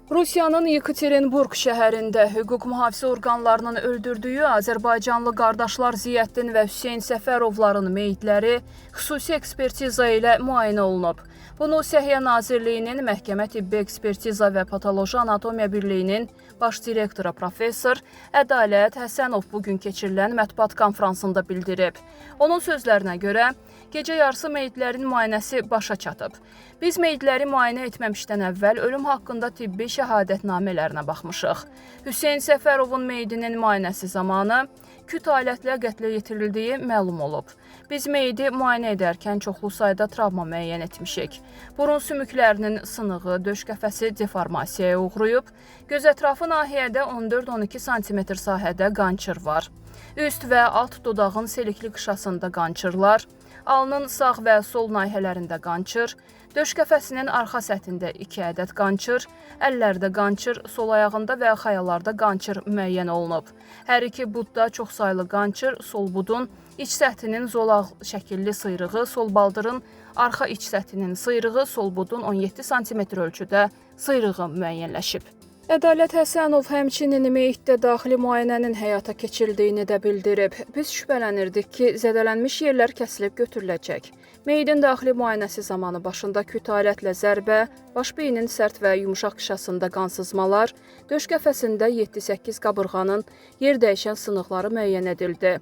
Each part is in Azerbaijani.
Rusiyanın Yekaterinburg şəhərində hüquq mühafizə orqanlarının öldürdüyü Azərbaycanlı qardaşlar Ziyəddin və Hüseyn Səfərovların meyitləri xüsusi ekspertiza ilə müayinə olunub. Bunu Səhiyyə Nazirliyinin Məhkəmə Tibbi Ekspertiza və Patoloji Anatomiya Birliyinin baş direktoru professor Ədalət Həsənov bugün keçirilən mətbuat konfransında bildirib. Onun sözlərinə görə, gecə yarısı meyitlərin müayinəsi başa çatıb. Biz meyitləri müayinə etməmişdən əvvəl ölüm haqqında tibbi şəhadətnamələrinə baxmışıq. Hüseyn Səfərovun meyidinin müayinəsi zamanı küt alətlə qətlə yetirildiyi məlum olub. Biz meyidi müayinə edərkən çoxlu sayda travma müəyyən etmişik. Burun sümüklərinin sınığı, döş qəfəsi deformasiyaya uğrayıb. Göz ətrafı nahiyədə 14-12 sm sahədə qançır var. Üst və alt dodağın selikli qışasında qançırlar, alnın sağ və sol nahiyələrində qançır, döş qəfəsinin arxa səthində 2 ədəd qançır, əllərdə qançır, sol ayağında və xayalarda qançır müəyyən olunub. Hər iki budda çoxsaylı qançır, sol budun iç səthinin zolaq şəkilli sıyrığı, sol baldırın arxa iç səthinin sıyrığı, sol budun 17 sm ölçüdə sıyrığı müəyyənləşib. Ədalət Həsənov həmçinin meyitdə daxili müayinənin həyata keçirildiyini də bildirib. Biz şübhələnirdik ki, zədələnmiş yerlər kəsilib götürüləcək. Meyidin daxili müayinəsi zamanı başında küt alətlə zərbə, baş beynin sərt və yumşaq qışasında qansızmalar, döş qəfəsində 7-8 qabırğanın yer dəyişən sınıqları müəyyən edildi.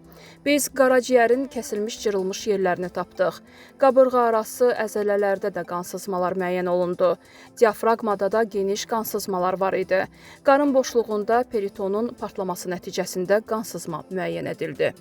Biz qaraciyərin kəsilmiş cırılmış yerlərini tapdıq. Qabırğa arası əzələlərdə də qansızmalar müəyyən olundu. Diafraqmada da geniş qansızmalar var idi. Qarın boşluğunda peritonun partlaması nəticəsində qansızma müəyyən edildi.